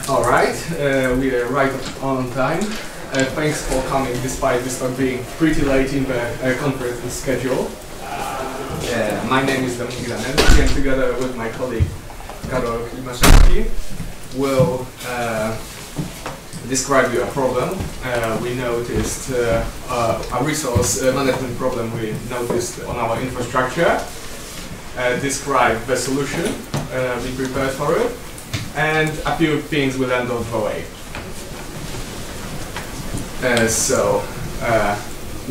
All right, we are right on time. Thanks for coming despite this talk being pretty late in the conference schedule. My name is Dominik Zanelski, and together with my colleague Karol Klimaszewski will describe you a problem. We noticed a resource management problem we noticed on our infrastructure, describe the solution, be prepared for it, and a few things will end of the way.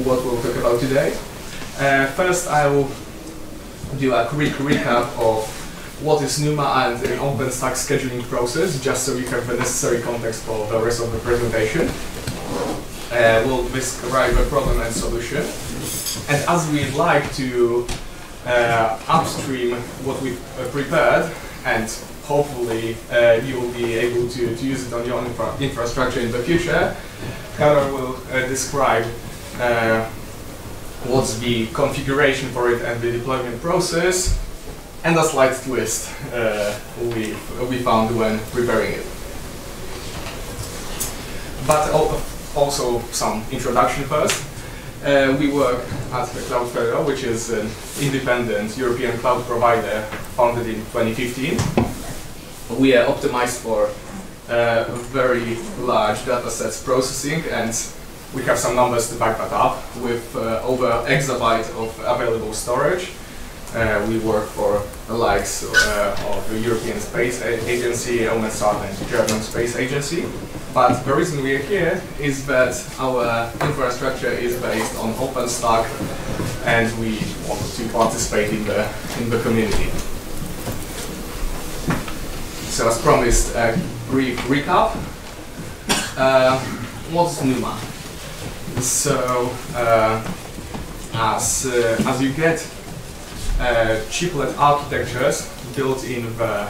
What we'll talk about today. First, I will do a quick recap of what is NUMA and an OpenStack scheduling process, just so you have the necessary context for the rest of the presentation. We'll describe the problem and solution. And as we'd like to upstream what we've prepared, and hopefully you will be able to use it on your own infrastructure in the future, Karol will describe what's the configuration for it and the deployment process, and a slight twist we found when preparing it. But also some introduction first. We work at Cloudflare, which is an independent European cloud provider founded in 2015. We are optimized for very large data sets processing, and we have some numbers to back that up with over exabyte of available storage. We work for the likes of the European Space Agency, EUMETSAT, and the German Space Agency. But the reason we are here is that our infrastructure is based on OpenStack, and we want to participate in the community. So, as promised, a brief recap. What's NUMA? So, as you get chiplet architectures built in the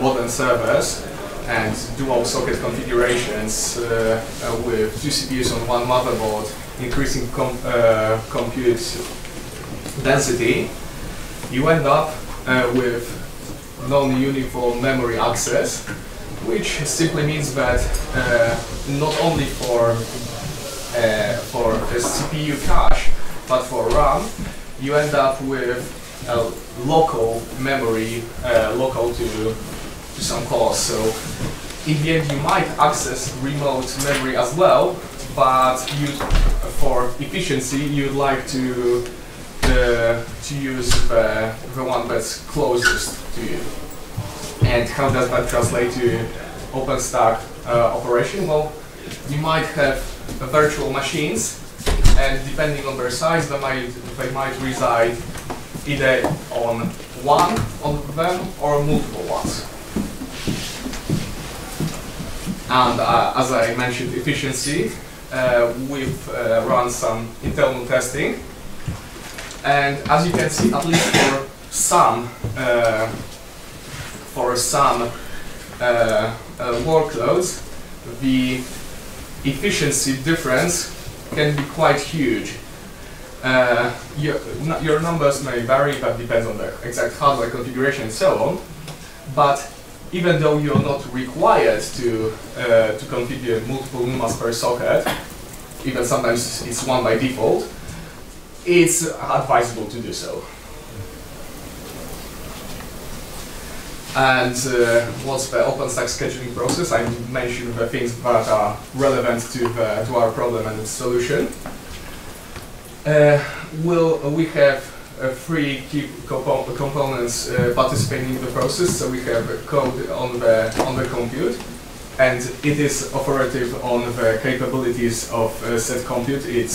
modern servers and dual socket configurations with two CPUs on one motherboard, increasing compute density, you end up with non-uniform memory access, which simply means that not only for the CPU cache, but for RAM, you end up with a local memory, local to some cost. So in the end, you might access remote memory as well, but for efficiency, you'd like to use the one that's closest to you. And how does that translate to OpenStack operation? Well, you might have virtual machines, and depending on their size, they might reside either on one of them or multiple ones. And as I mentioned, efficiency, we've run some internal testing, and as you can see, at least for some workloads, the efficiency difference can be quite huge. Your numbers may vary, that depends on the exact hardware configuration and so on. But even though you're not required to configure multiple NUMAs per socket, even sometimes it's one by default, it's advisable to do so. And what's the OpenStack scheduling process? I mentioned the things that are relevant to our problem and its solution. We have three key components participating in the process. So we have code on the compute, and it is operative on the capabilities of said compute. It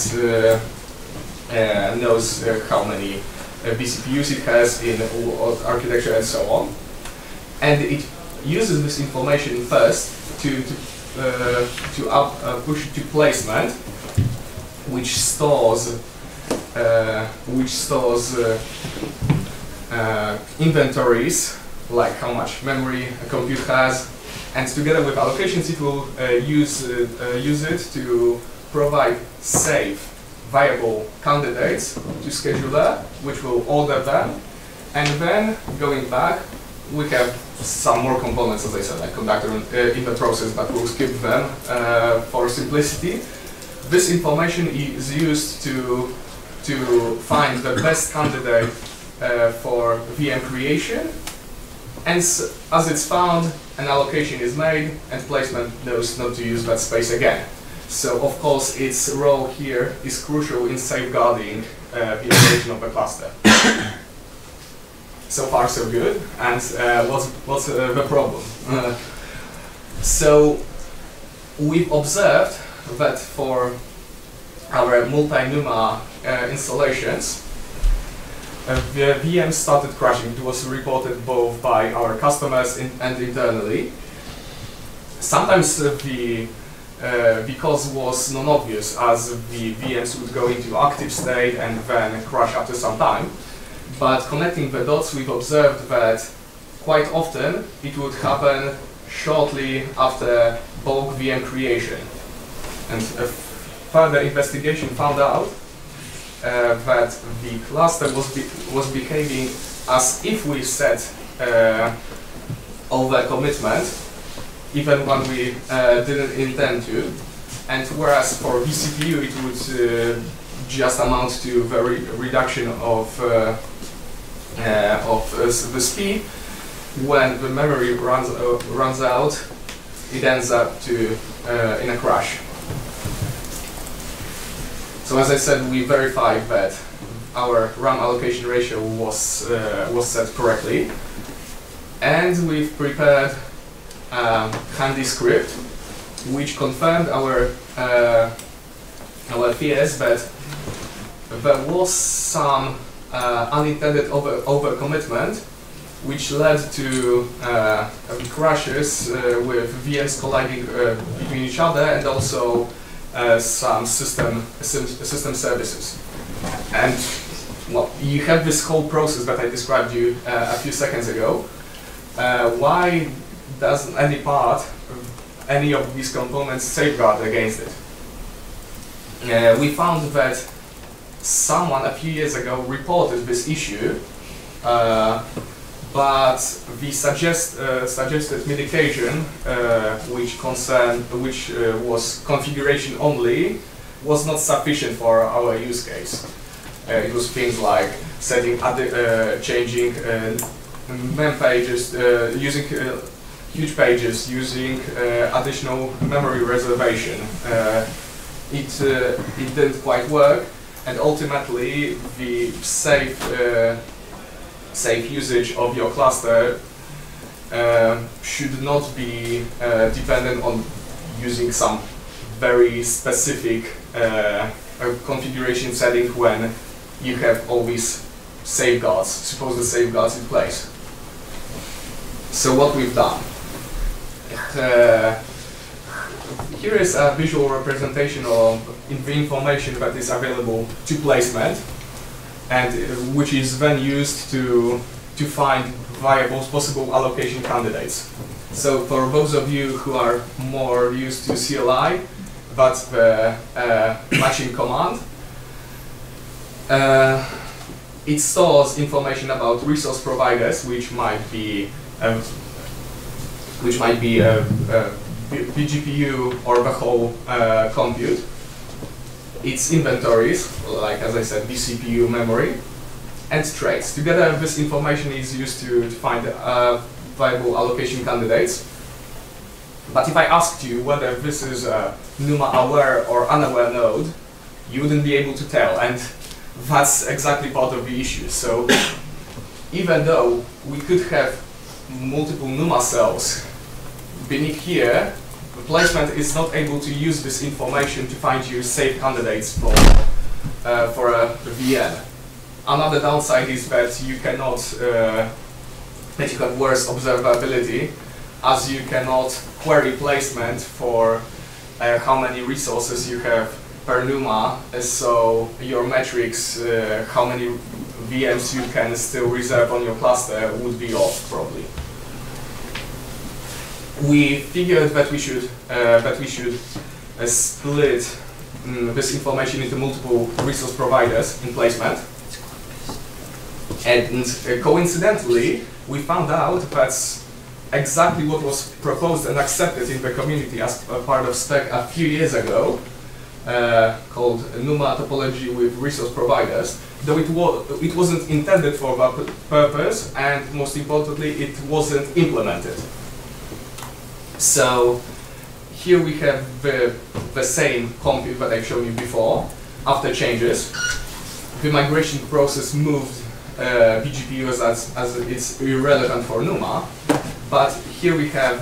knows how many vCPUs it has in what architecture and so on. And it uses this information first to push it to placement, which stores inventories, like how much memory a compute has, and together with allocations, it will use it to provide safe, viable candidates to scheduler, which will order them, and then going back, we have some more components, as I said, like conductor in the process, but we'll skip them for simplicity. This information is used to find the best candidate for VM creation, and as it's found, an allocation is made, and placement knows not to use that space again. So, of course, its role here is crucial in safeguarding the operation of the cluster. So far, so good. And what's the problem? So, we've observed that for our multi-NUMA installations, the VM started crashing. It was reported both by our customers and internally. Sometimes the cause was non-obvious, as the VMs would go into active state and then crash after some time. But connecting the dots, we've observed that quite often it would happen shortly after bulk VM creation. And further investigation found out that the cluster was behaving as if we set overcommitment, even when we didn't intend to. And whereas for vCPU it would just amount to the reduction of the speed, when the memory runs out, it ends up in a crash. So as I said, we verified that our RAM allocation ratio was set correctly, and we've prepared a handy script which confirmed our fears that there was some unintended overcommitment, which led to crashes with VMs colliding between each other, and also some system services. And well, you have this whole process that I described you a few seconds ago. Why doesn't any of these components safeguard against it? We found that someone a few years ago reported this issue, but the suggested medication, which was configuration only, was not sufficient for our use case. It was things like changing mem pages, using huge pages, using additional memory reservation. It didn't quite work, and ultimately the safe usage of your cluster should not be dependent on using some very specific configuration setting when you have all these supposed safeguards in place. So what we've done. Here is a visual representation of the information that is available to placement, and which is then used to find viable possible allocation candidates. So for those of you who are more used to CLI, that's the matching command. It stores information about resource providers, which might be vGPU or the whole compute. Its inventories, like as I said, vCPU memory, and traits. Together, this information is used to find viable allocation candidates. But if I asked you whether this is a NUMA aware or unaware node, you wouldn't be able to tell, and that's exactly part of the issue. So even though we could have multiple NUMA cells beneath here, the placement is not able to use this information to find you safe candidates for a VM. Another downside is that you cannot, that you have worse observability, as you cannot query placement for how many resources you have per NUMA, so your metrics, how many VMs you can still reserve on your cluster, would be off probably. We figured that we should split this information into multiple resource providers in placement. And coincidentally, we found out that exactly what was proposed and accepted in the community as a part of SPEC a few years ago, called NUMA topology with resource providers, though it wasn't intended for that purpose, and most importantly, it wasn't implemented. So here we have the same compute that I've shown you before. After changes, the migration process moved vGPUs as it's irrelevant for NUMA, but here we have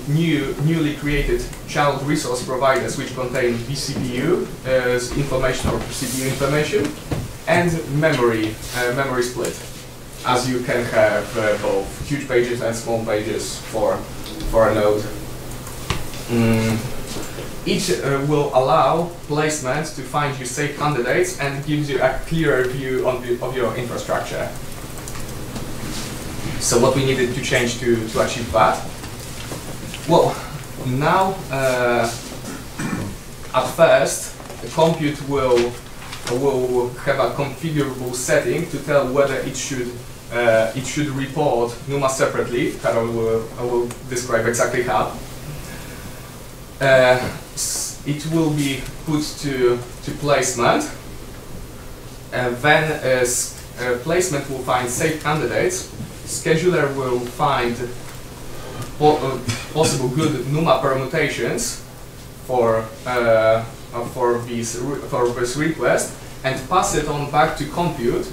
newly created child resource providers which contain vCPU information or CPU information and memory split, as you can have both huge pages and small pages for a node. Each will allow placement to find you safe candidates and gives you a clearer view of your infrastructure. So what we needed to change to achieve that? Well, now at first, the compute will have a configurable setting to tell whether it should report NUMA separately. Karol will describe exactly how. It will be put to placement, and then placement will find safe candidates. Scheduler will find possible good NUMA permutations for this request and pass it on back to compute,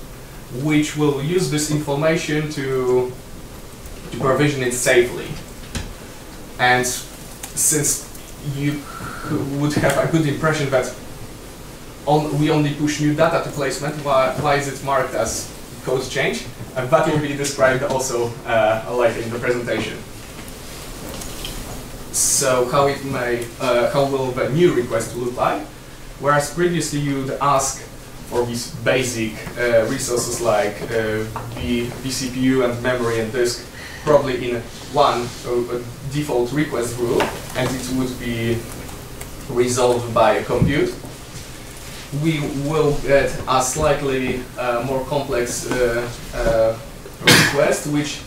which will use this information to provision it safely. And since you would have a good impression that we only push new data to placement, why is it marked as code change? And that will be described also later in the presentation. So how will the new request look like? Whereas previously you would ask for these basic resources like vCPU and memory and disk, probably in one default request rule, and it would be resolved by compute. We will get a slightly more complex request, which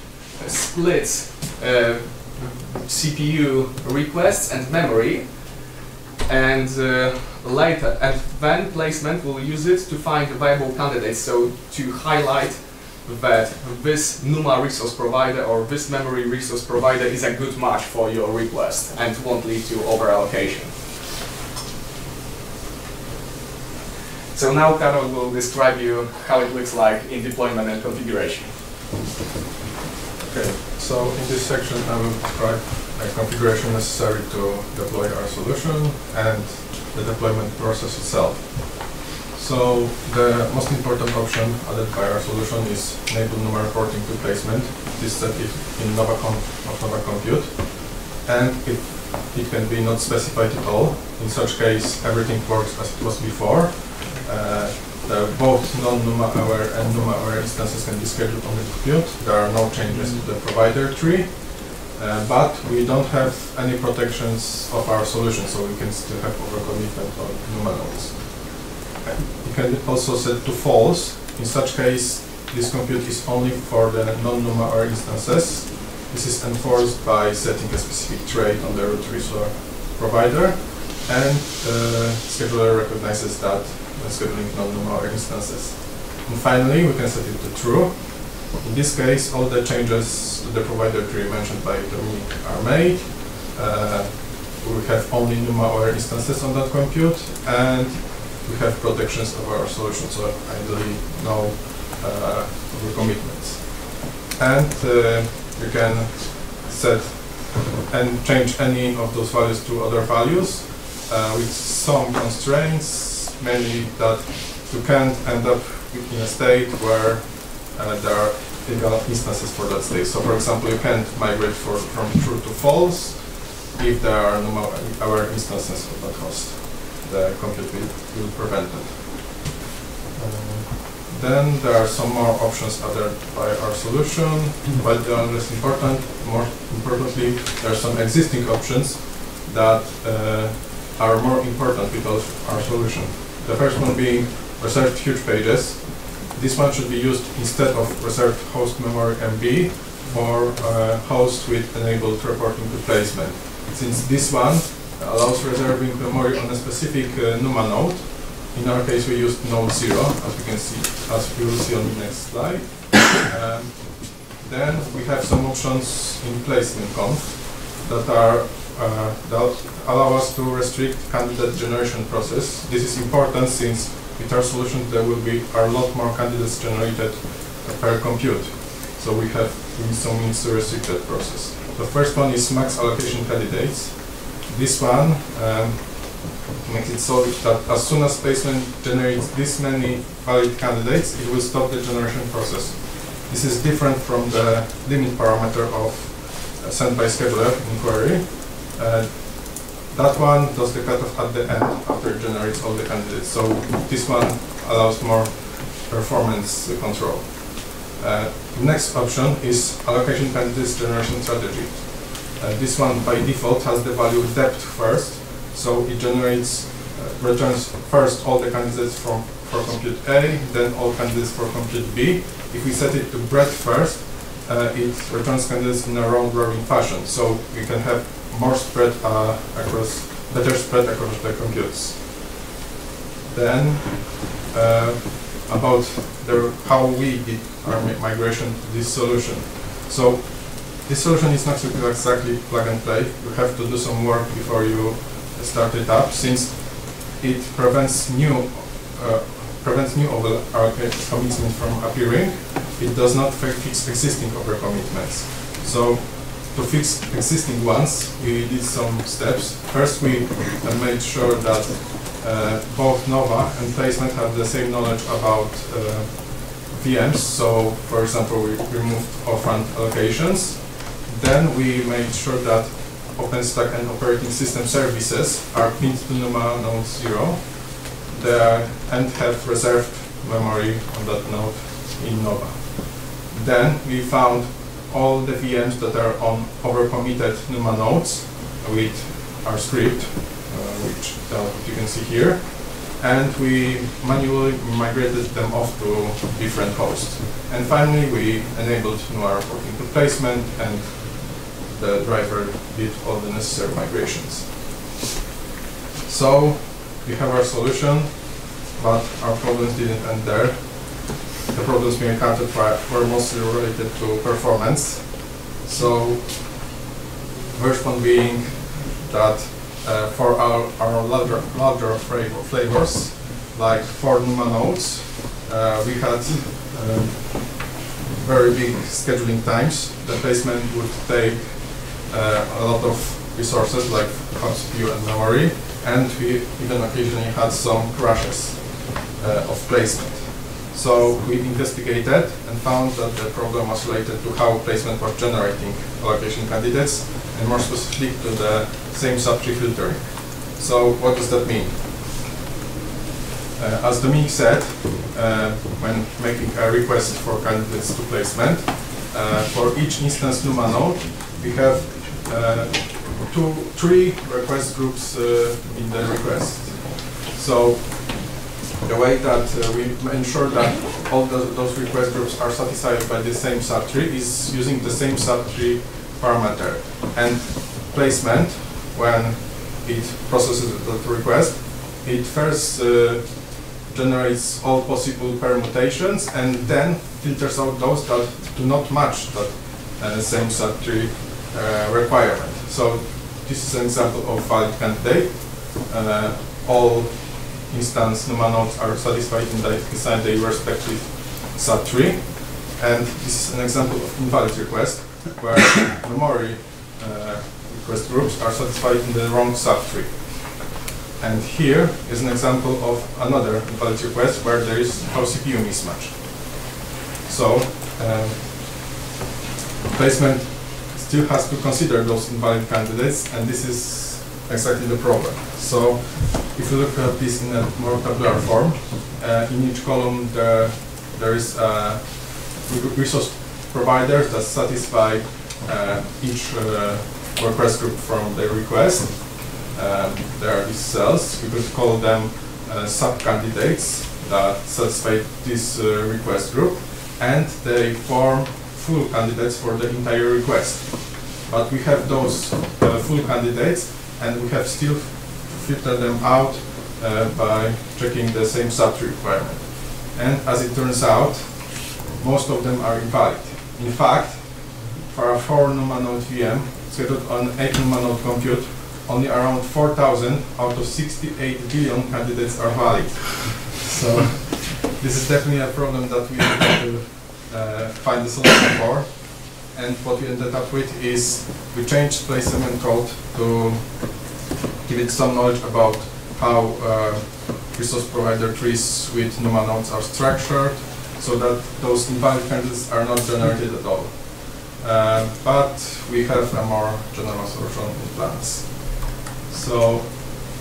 splits CPU requests and memory, and later, and then placement will use it to find viable candidates, so to highlight that this NUMA resource provider or this memory resource provider is a good match for your request and won't lead to over-allocation. So now Karol will describe you how it looks like in deployment and configuration. Okay, so in this section I will describe the configuration necessary to deploy our solution and the deployment process itself. So the most important option added by our solution is enable NUMA reporting to placement. This is set in Nova Compute, and it can be not specified at all. In such case, everything works as it was before. Both non-NUMA aware and NUMA aware instances can be scheduled on the compute. There are no changes to the provider tree, but we don't have any protections of our solution, so we can still have overcommitment on NUMA nodes. It can be also set to false. In such case, this compute is only for the non-NUMA aware instances. This is enforced by setting a specific trait on the root resource provider, and scheduler recognizes that when scheduling non-NUMA aware instances. And finally, we can set it to true. In this case, all the changes to the provider tree mentioned by Dominik are made. We have only NUMA aware instances on that compute, and we have protections of our solution, so ideally no overcommitments. And you can set and change any of those values to other values with some constraints, mainly that you can't end up in a state where there are instances for that state. So for example, you can't migrate from true to false if there are NUMA aware instances of that host. The compute will prevent it. Then there are some more options added by our solution, but they are less important. More importantly, there are some existing options that are more important with our solution. The first one being reserved huge pages. This one should be used instead of reserved host memory MB, for hosts with enabled reporting to placement. Since this one allows reserving memory on a specific NUMA node, in our case we used node 0, as you will see on the next slide. Then we have some options in placement conf that allow us to restrict candidate generation process. This is important since with our solution there will be a lot more candidates generated per compute. So we have some means to restrict that process. The first one is max allocation candidates. This one makes it so that as soon as placement generates this many valid candidates, it will stop the generation process. This is different from the limit parameter of sent by scheduler inquiry. That one does the cutoff at the end after it generates all the candidates. So this one allows more performance control. The next option is allocation candidates generation strategy. This one by default has the value depth first, so it returns first all the candidates for compute A, then all candidates for compute B. If we set it to breadth first, it returns candidates in a round-robin fashion, so we can have more spread better spread across the computes. Then about how we did our migration to this solution. So this solution is not exactly plug and play. You have to do some work before you start it up, since it prevents new overcommitment from appearing. It does not fix existing overcommitments. So to fix existing ones, we did some steps. First, we made sure that both Nova and placement have the same knowledge about VMs. So, for example, we removed off-ramp allocations. Then we made sure that OpenStack and operating system services are pinned to NUMA node 0 and have reserved memory on that node in Nova. Then we found all the VMs that are on overcommitted NUMA nodes with our script, which you can see here, and we manually migrated them off to different hosts. And finally, we enabled NUMA reporting to placement, and the driver did all the necessary migrations. So we have our solution, but our problems didn't end there. The problems we encountered were mostly related to performance. So first one being that for our larger flavors, like for NUMA nodes, we had very big scheduling times. The placement would take a lot of resources like CPU and memory, and we even occasionally had some crashes of placement. So we investigated and found that the problem was related to how placement was generating allocation candidates, and more specifically to the same subtree filtering. So what does that mean? As Dominik said, when making a request for candidates to placement, for each instance NUMA node, we have three request groups in the request. So the way that we ensure that all those request groups are satisfied by the same subtree is using the same subtree parameter. And placement, when it processes that request, it first generates all possible permutations and then filters out those that do not match that same subtree requirement. So this is an example of valid candidate. All instance NUMA nodes are satisfied inside the respective subtree, and this is an example of invalid request where memory request groups are satisfied in the wrong subtree. And here is an example of another invalid request where there is no CPU mismatch. So placement still has to consider those invalid candidates, and this is exactly the problem. So if you look at this in a more tabular form, in each column there is resource providers that satisfy each request group from the request. There are these cells. We could call them sub-candidates that satisfy this request group, and they form full candidates for the entire request. But we have those full candidates, and we have still filtered them out by checking the same subtree requirement. And as it turns out, most of them are invalid. In fact, for a 4-NUMA node VM scheduled on 8-NUMA node compute, only around 4,000 out of 68 billion candidates are valid. So this is definitely a problem that we have to find a solution for. And what we ended up with is we changed placement code to give it some knowledge about how resource provider trees with NUMA nodes are structured, so that those invalid candidates are not generated at all. But we have a more general solution in plans. So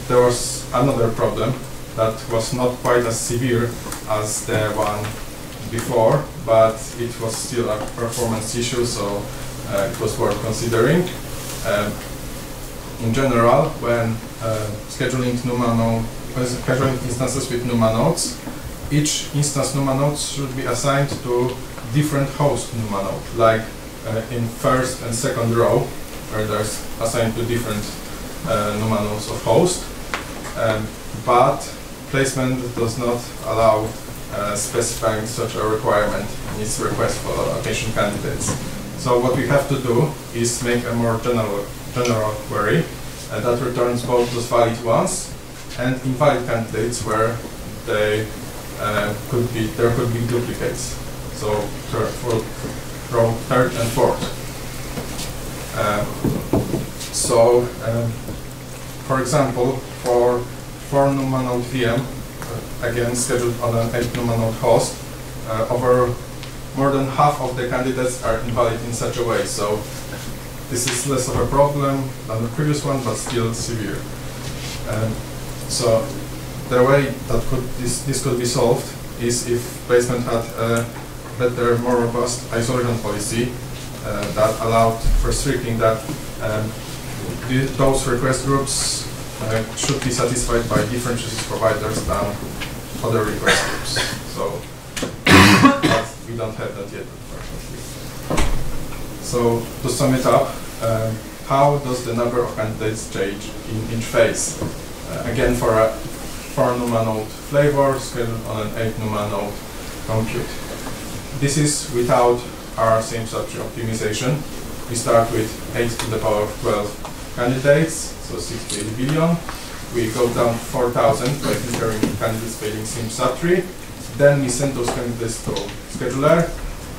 there was another problem that was not quite as severe as the one before, but it was still a performance issue, so it was worth considering. In general, when scheduling instances with NUMA nodes, each instance NUMA node should be assigned to different host NUMA node, like in first and second row, where there's assigned to different NUMA nodes of host, but placement does not allow specifying such a requirement in its request for allocation candidates. So what we have to do is make a more general query that returns both those valid ones and invalid candidates where there could be duplicates. So for row third and fourth. For example, for 4-NUMA node VM, again scheduled on an 8-NUMA node host, over more than half of the candidates are invalid in such a way. So this is less of a problem than the previous one, but still severe. So the way that this could be solved is if placement had a better, more robust isolation policy that allowed for restricting that those request groups should be satisfied by different resource providers than other request groups. So, but we don't have that yet, unfortunately. So, to sum it up, how does the number of candidates change in each phase? Again, for a 4-NUMA node flavor scheduled on an 8-NUMA node compute. This is without our same subtree optimization. We start with 8 to the power of 12 candidates, so 68 billion. We go down 4,000 by filtering candidates failing same subtree. Then we send those candidates to scheduler,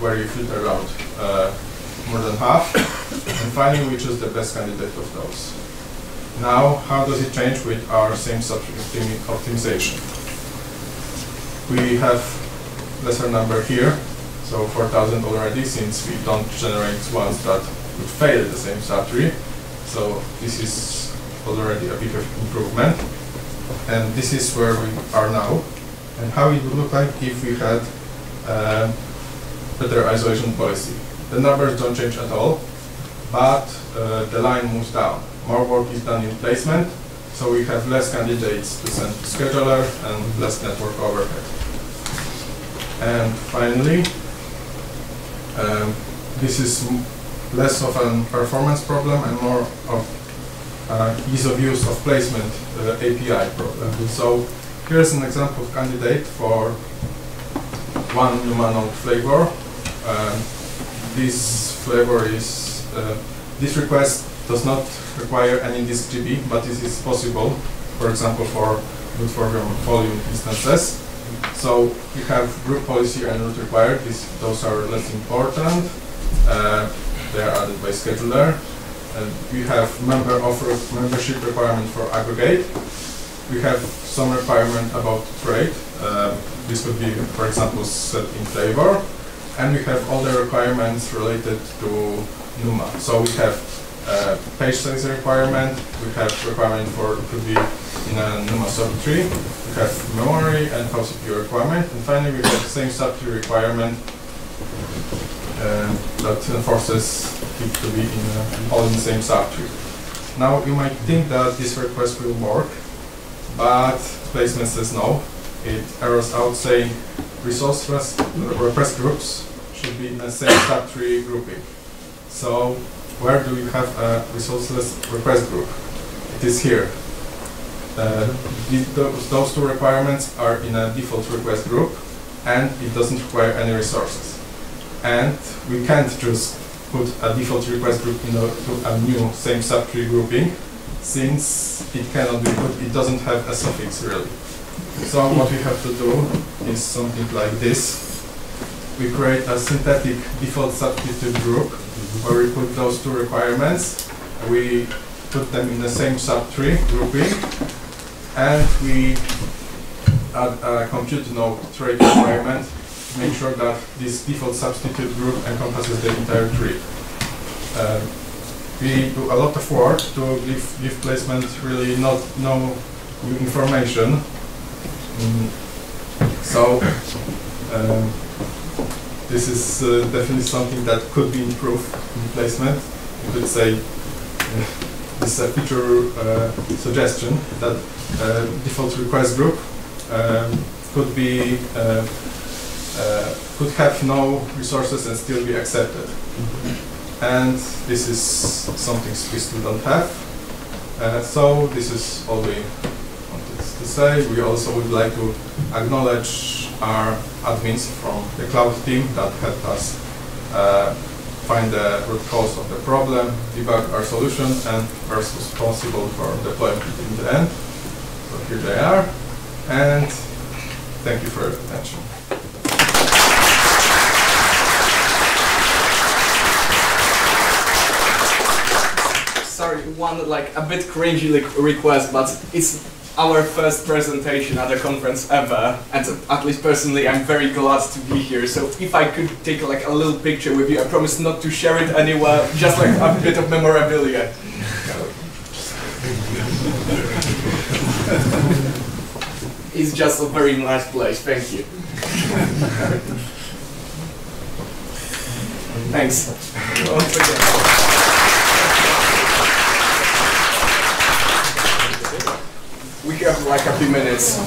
where you filter out more than half. And finally, we choose the best candidate of those. Now, how does it change with our same subtree optimization? We have lesser number here, so 4,000 already, since we don't generate ones that would fail the same subtree. So this is already a big improvement. And this is where we are now, and how it would look like if we had better isolation policy. The numbers don't change at all, but the line moves down. More work is done in placement, so we have less candidates to send to scheduler and less network overhead. And finally, this is less of a performance problem and more of ease of use of placement API problem. So here's an example of candidate for 1-NUMA node flavor. This flavor is, this request does not require any disk GB, but this is possible, for example, for root volume instances. So we have group policy and root required. Those are less important. They are added by scheduler. We have membership requirement for aggregate. We have some requirement about trade. This could be, for example, set in flavor. And we have all the requirements related to NUMA. So we have page size requirement. We have requirement for, it could be in a NUMA subtree. We have memory and host CPU requirement. And finally, we have the same subtree requirement that enforces it to be all in the same subtree. Now, you might think that this request will work, but placement says no. It errors out saying resource request groups should be in the same subtree grouping. So where do you have a resourceless request group? It is here. Those two requirements are in a default request group, and it doesn't require any resources. And we can't just put a default request group into a new same subtree grouping, since it cannot be put, it doesn't have a suffix really. So what we have to do is something like this. We create a synthetic default substitute group where we put those two requirements, we put them in the same subtree grouping, and we add a compute node trait requirement to make sure that this default substitute group encompasses the entire tree. We do a lot of work to give placement really no new information. So this is definitely something that could be improved in placement. You could say this is a feature suggestion that default request group could be could have no resources and still be accepted. And this is something we still don't have. So this is all we wanted to say. We also would like to acknowledge our admins from the cloud team that helped us find the root cause of the problem, debug our solution, and are responsible for deployment in the end. So here they are, and thank you for your attention. Sorry, one a bit cringy request, but it's our first presentation at a conference ever, and at least personally I'm very glad to be here. So if I could take a little picture with you, I promise not to share it anywhere, just a bit of memorabilia. It's just a very nice place, thank you. Thanks. Once again. We have a few minutes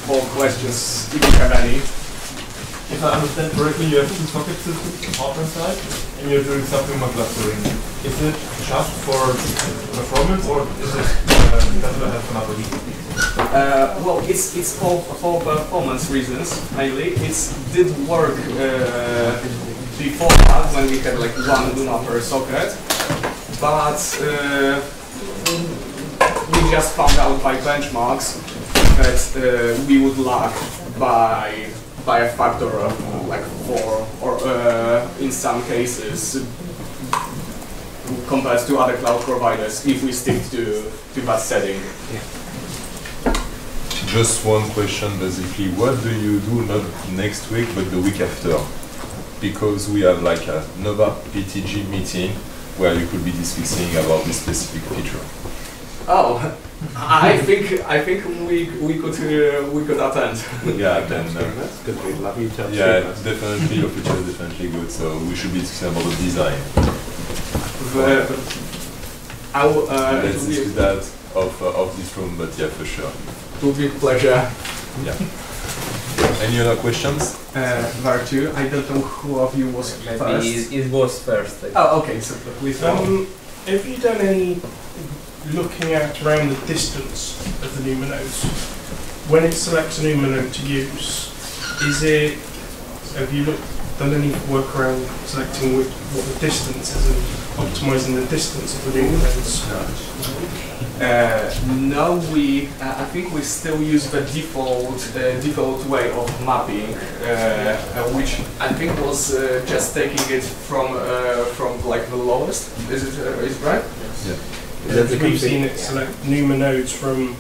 for questions, if you have any. If I understand correctly, you have two socket systems on one side, and you're doing something more clustering. Is it just for performance, or is it does it have another reason? Well, it's for performance reasons mainly. It did work before that when we had one Luna per socket, but we just found out by benchmarks that we would lag by a factor of 4, or in some cases compared to other cloud providers if we stick to that setting. Just one question basically, what do you do not next week but the week after? Because we have a Nova PTG meeting where you could be discussing about this specific feature. Oh, I think we could attend. Yeah, then That's good. We love each other. yeah, definitely your feature is definitely good. So we should be discussing about the design. It Let's discuss that of this room, but yeah, for sure. will be a pleasure. Yeah. Any other questions? There are two. I don't know who of you was first. Maybe it was first. Oh, okay. So please. Have you done any looking at around the distance of the NUMA nodes? When it selects a NUMA node to use, have you done any work around selecting what the distance is and optimizing the distance of the NUMA nodes? No, I think we still use the default way of mapping, which I think was just taking it from the lowest. Is it right? Yeah. We've seen it select NUMA nodes from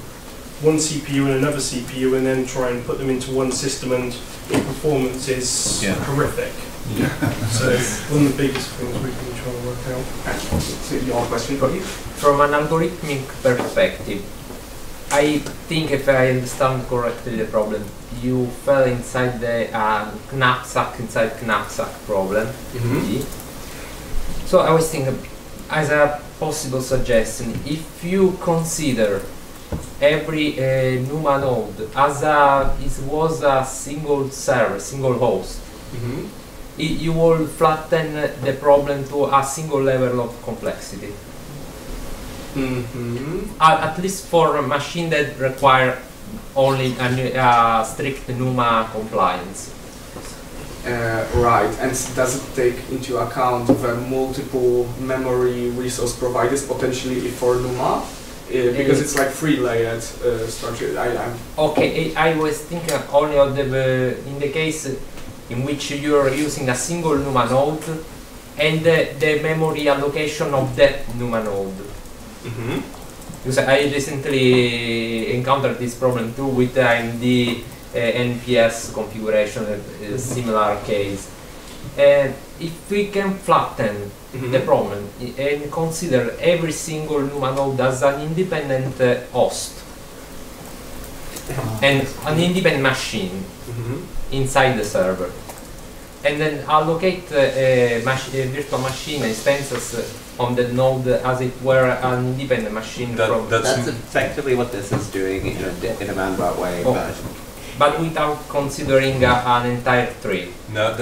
one CPU and another CPU, and then try and put them into one system, and the performance is horrific. Yeah. So one of the biggest things we've been trying to work out. So your question, Cody? From an algorithmic perspective, I think if I understand correctly the problem, you fell inside the knapsack inside knapsack problem. Mm-hmm. So I was thinking, as a possible suggestion, if you consider every NUMA node as it was a single server, single host, Mm-hmm. you will flatten the problem to a single level of complexity. At least for a machine that require only a strict NUMA compliance. Right, and does it take into account the multiple memory resource providers potentially for NUMA? Because it's like three-layered structure. Okay, I was thinking only of in the case in which you're using a single NUMA node and the memory allocation of that NUMA node. Because I recently encountered this problem too with AMD NPS configuration, a similar case. If we can flatten the problem and consider every single NUMA node as an independent host and an independent machine inside the server, and then allocate virtual machine instances on the node as it were an independent machine. That's effectively what this is doing in a roundabout way. But without considering an entire tree. No,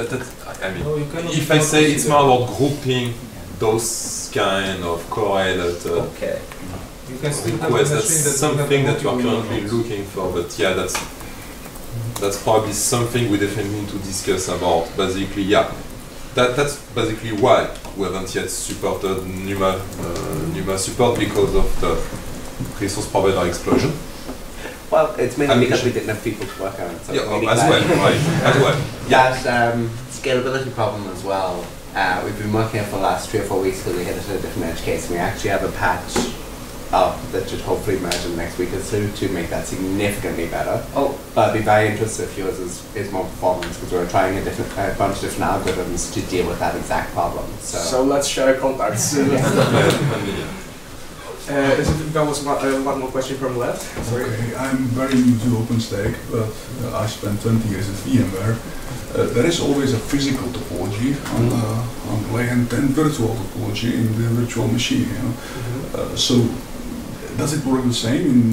I mean, if I say it's more about grouping those kind of correlated You can still have a requests, machine that's something that you are currently looking for, but yeah, that's probably something we definitely need to discuss about. Basically, yeah, that's basically why we haven't yet supported NUMA support, because of the resource provider explosion. Well, it's mainly because we didn't have people to work on it. So yeah, as well, right? As well. That scalability problem as well. We've been working on it for the last 3 or 4 weeks because we hit it at a different edge case. And we actually have a patch up that should hopefully merge in the next week or two to make that significantly better. But I'd be very interested if yours is more performance, because we're trying a bunch of different algorithms to deal with that exact problem. So let's share contacts. There was one more question from left. Sorry. Okay, I'm very new to OpenStack, but I spent 20 years at VMware. There is always a physical topology on the land and virtual topology in the virtual machine. You know? So does it work the same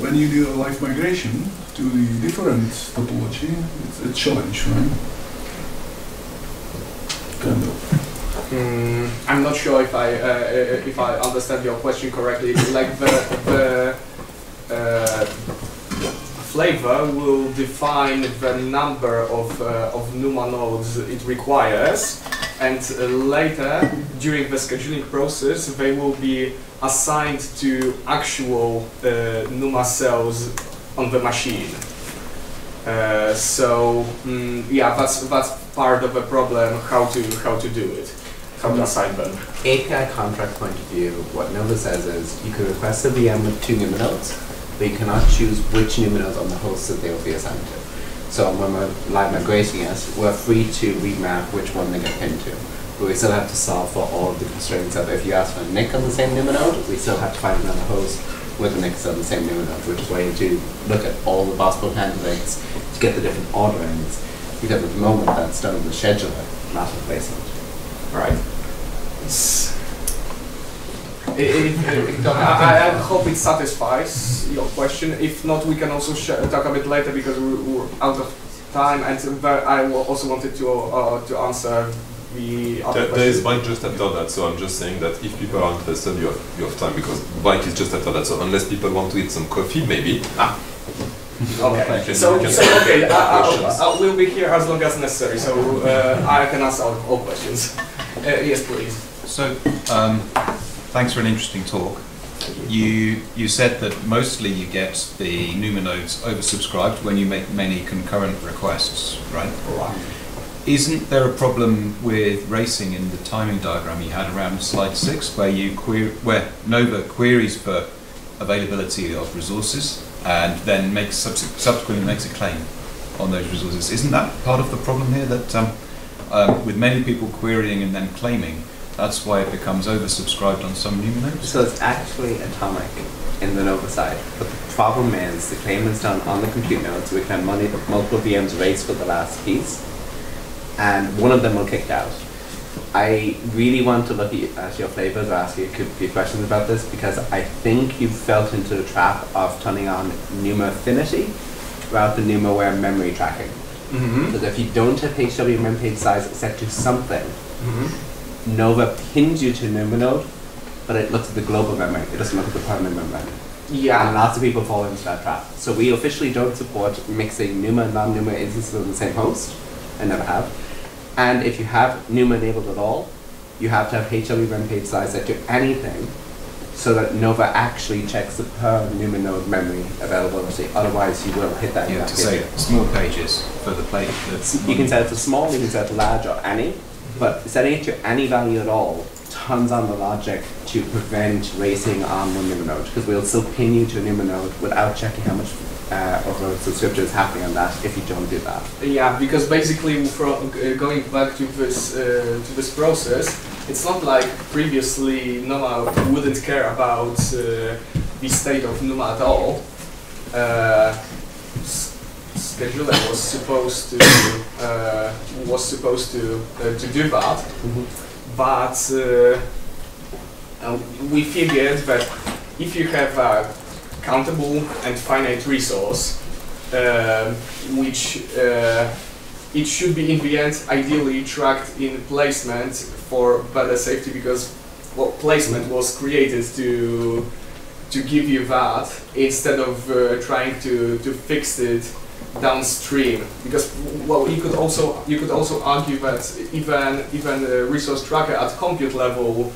when you do a live migration to the different topology, it's a challenge, right? Kind of. I'm not sure if I understand your question correctly. Like the flavor will define the number of NUMA nodes it requires, and later during the scheduling process they will be assigned to actual NUMA cells on the machine. Yeah, that's part of the problem. How to do it. How to assign them. API contract point of view, what Nova says is you can request a VM with 2 NUMA nodes, but you cannot choose which NUMA nodes on the host that they will be assigned to. So when we're live migrating it, we're free to remap which one they get pinned to. But we still have to solve for all of the constraints of if you ask for a NIC on the same NUMA node, we still have to find another host with a NIC on the same NUMA node, which is why you do look at all the possible candidates to get the different orderings, because at the moment that's done in the scheduler, not in placement. Right. I hope it satisfies your question. If not, we can also talk a bit later because we're out of time. And I also wanted to answer the other question. There is bike just after that, so I'm just saying that if people are interested, you have time, because bike is just after that. So unless people want to eat some coffee, maybe. Okay. So we'll be here as long as necessary. So I can answer all questions. Yes, please. So, thanks for an interesting talk. You said that mostly you get the NUMA nodes oversubscribed when you make many concurrent requests, right? Right. Isn't there a problem with racing in the timing diagram you had around slide 6, where Nova queries for availability of resources and then subsequently makes a claim on those resources? Isn't that part of the problem here, that with many people querying and then claiming, that's why it becomes oversubscribed on some NUMA nodes? So it's actually atomic in the Nova side, but the problem is the claim is done on the compute node, so we can have multiple VMs race for the last piece, and one of them will kick out. I really want to look at your flavors or ask you a few questions about this, because I think you fell into the trap of turning on NUMA affinity rather than NUMA aware memory tracking. Because if you don't have HW mem page size set to something, Mm-hmm. Nova pins you to a NUMA node, but it looks at the global memory. It doesn't look at the permanent memory. And Yeah. lots of people fall into that trap. So we officially don't support mixing NUMA and non-NUMA instances on the same host, and never have. And if you have NUMA enabled at all, you have to have HW mem page size set to anything, so that Nova actually checks the per NUMA node memory availability. Otherwise, you will hit that. You have to gap. say small pages for the plate. You can set it to small, you can set it to large or any, but setting it to any value at all turns on the logic to prevent racing on one NUMA node, because we'll still pin you to a NUMA node without checking how much overload subscription is happening on that if you don't do that. Yeah, because basically, from going back to this process, it's not like previously NUMA wouldn't care about the state of NUMA at all. Scheduler was supposed to do that, but we figured that if you have a countable and finite resource, which it should be in the end ideally tracked in placement for better safety, because placement was created to give you that instead of trying to fix it downstream. Because you could also argue that even a resource tracker at compute level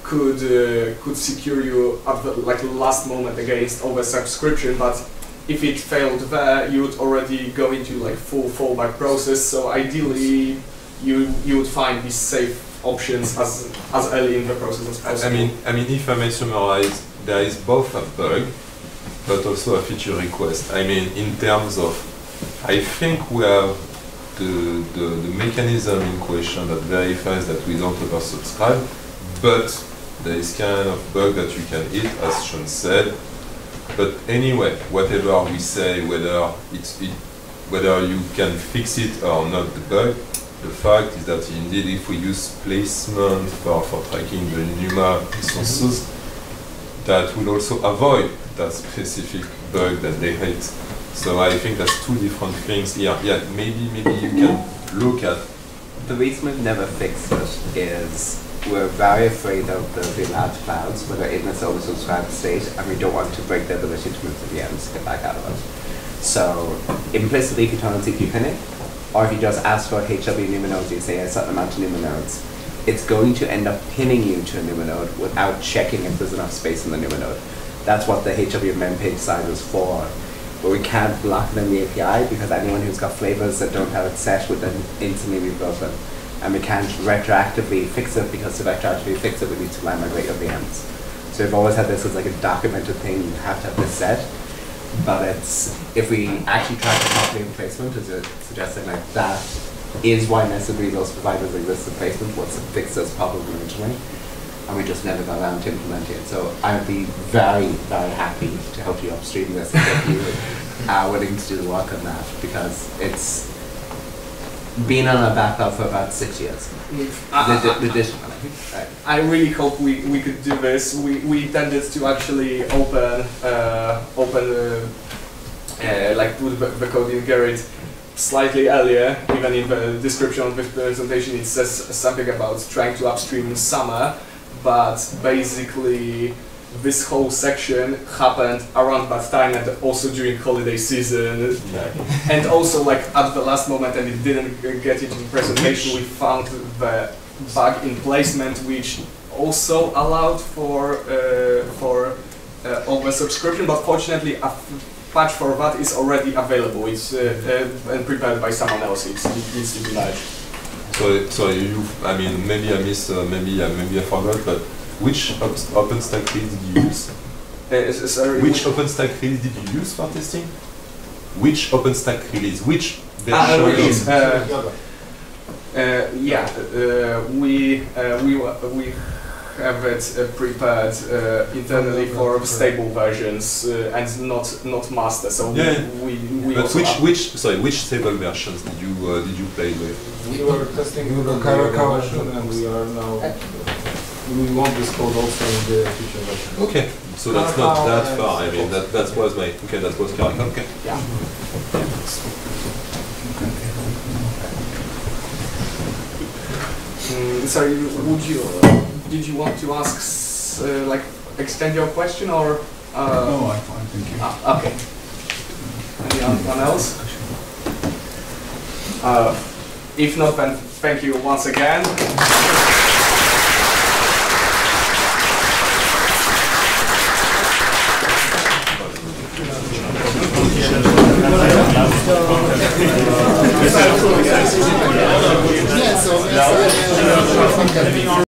could secure you at the last moment against oversubscription, but if it failed there, you would already go into full fallback process. So ideally, you would find these safe options as early in the process as possible. I mean, if I may summarize, there is both a bug, but also a feature request. I mean, in terms of, I think we have the mechanism in question that verifies that we don't oversubscribe, but there is kind of bug that you can hit, as Sean said. But anyway, whatever we say, whether you can fix it or not, the bug, the fact is that indeed, if we use placement for tracking the NUMA resources, that will also avoid that specific bug that they hate. So I think that's two different things here. Yeah, maybe you can look at. The reason we've never fixed it is we're very afraid of the large clouds when they're in this oversubscribed state, and we don't want to break their ability to move to VMs to get back out of it. So implicitly, if you turn on CPU pinning, or if you just ask for HW NUMA nodes, you say a certain amount of NUMA nodes, it's going to end up pinning you to a NUMA node without checking if there's enough space in the NUMA node. That's what the HW mem page size is for. But we can't block it in the API because anyone who's got flavors that don't have it set would then instantly be broken. And we can't retroactively fix it because to retroactively fix it, we need to line migrate your VMs. So we've always had this as like a documented thing, you have to have this set. But if we actually track it properly in placement, as you're suggesting, that is why nested resource providers exist in placement, what's to fix this problem originally. And we just never got around to implementing it. So I would be very, very happy to help you upstream this if you are willing to do the work on that, because it's been on our backlog for about 6 years. I really hope we could do this. We intended to actually open put the code in Gerrit slightly earlier. Even in the description of the presentation, it says something about trying to upstream in summer, but basically this whole section happened around that time and also during holiday season. And also at the last moment, and it didn't get into the presentation, we found the bug in placement, which also allowed for oversubscription, but fortunately a patch for that is already available. It's and prepared by someone else. It needs to be large. So maybe I missed, maybe I forgot, but which OpenStack release did you use? Sorry, which OpenStack release did you use for testing? Which OpenStack release? Which version? We have it prepared internally for stable versions and not master. So which stable versions did you play with? We were testing the Karakao version, and we are now. We want this code also in the future version. Okay, so that's not that far. I mean, that was my that was Karakao. Okay. Yeah. Sorry, did you want to ask, like, extend your question or? No, I'm fine, thank you. Okay. Anyone else? If not, then thank you once again. Yeah, so